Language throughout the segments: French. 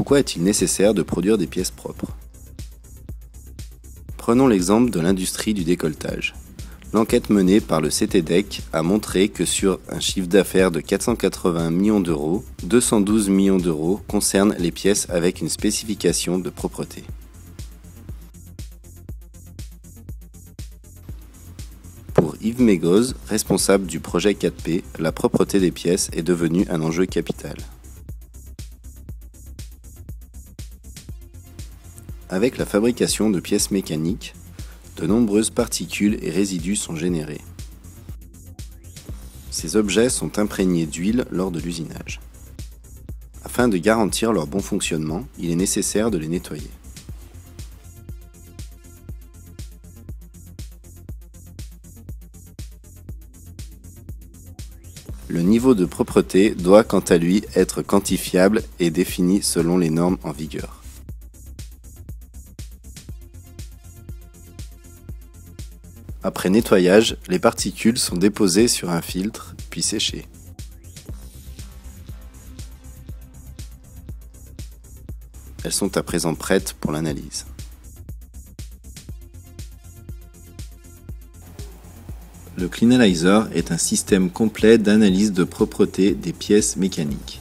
Pourquoi est-il nécessaire de produire des pièces propres? Prenons l'exemple de l'industrie du décolletage. L'enquête menée par le CTDEC a montré que sur un chiffre d'affaires de 480 millions d'euros, 212 millions d'euros concernent les pièces avec une spécification de propreté. Pour Yves Mégoz, responsable du projet 4P, la propreté des pièces est devenue un enjeu capital. Avec la fabrication de pièces mécaniques, de nombreuses particules et résidus sont générés. Ces objets sont imprégnés d'huile lors de l'usinage. Afin de garantir leur bon fonctionnement, il est nécessaire de les nettoyer. Le niveau de propreté doit quant à lui être quantifiable et défini selon les normes en vigueur. Après nettoyage, les particules sont déposées sur un filtre, puis séchées. Elles sont à présent prêtes pour l'analyse. Le Cleanalyzer est un système complet d'analyse de propreté des pièces mécaniques.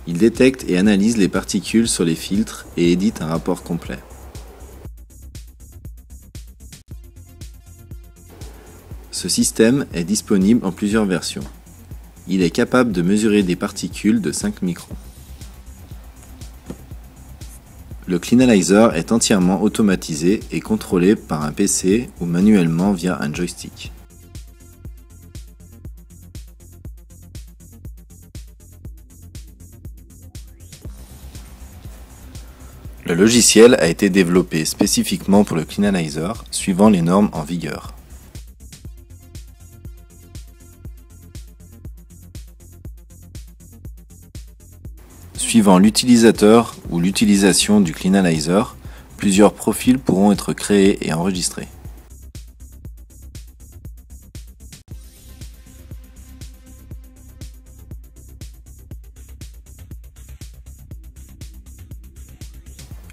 Il détecte et analyse les particules sur les filtres et édite un rapport complet. Ce système est disponible en plusieurs versions. Il est capable de mesurer des particules de 5 microns. Le Cleanalyzer est entièrement automatisé et contrôlé par un PC ou manuellement via un joystick. Le logiciel a été développé spécifiquement pour le Cleanalyzer, suivant les normes en vigueur. Suivant l'utilisateur ou l'utilisation du Cleanalyzer, plusieurs profils pourront être créés et enregistrés.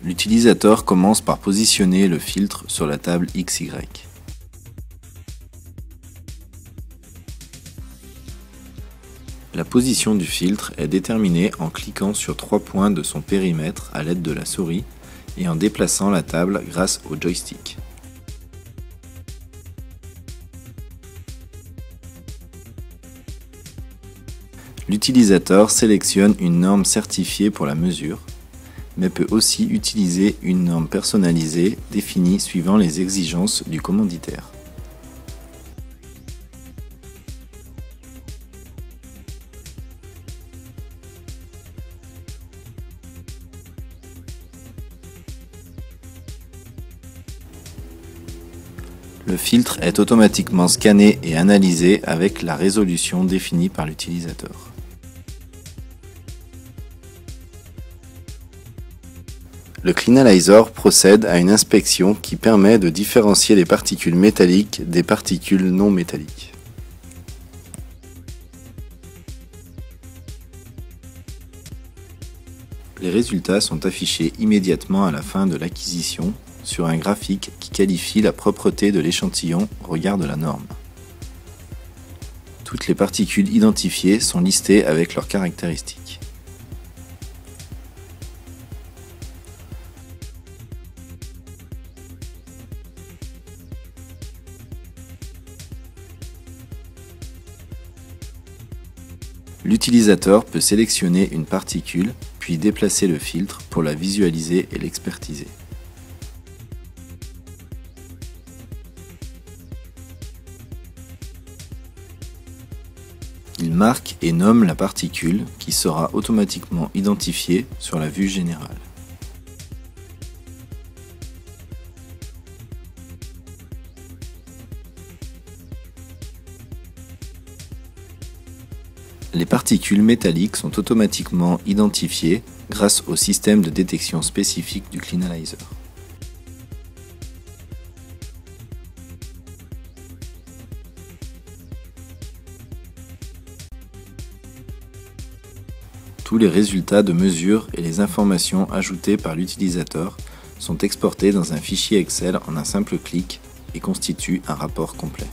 L'utilisateur commence par positionner le filtre sur la table XY. La position du filtre est déterminée en cliquant sur 3 points de son périmètre à l'aide de la souris et en déplaçant la table grâce au joystick. L'utilisateur sélectionne une norme certifiée pour la mesure, mais peut aussi utiliser une norme personnalisée définie suivant les exigences du commanditaire. Le filtre est automatiquement scanné et analysé avec la résolution définie par l'utilisateur. Le Cleanalyzer procède à une inspection qui permet de différencier les particules métalliques des particules non métalliques. Les résultats sont affichés immédiatement à la fin de l'acquisition sur un graphique qui qualifie la propreté de l'échantillon au regard de la norme. Toutes les particules identifiées sont listées avec leurs caractéristiques. L'utilisateur peut sélectionner une particule, puis déplacer le filtre pour la visualiser et l'expertiser. Il marque et nomme la particule qui sera automatiquement identifiée sur la vue générale. Les particules métalliques sont automatiquement identifiées grâce au système de détection spécifique du Cleanalyzer. Tous les résultats de mesure et les informations ajoutées par l'utilisateur sont exportés dans un fichier Excel en un simple clic et constituent un rapport complet.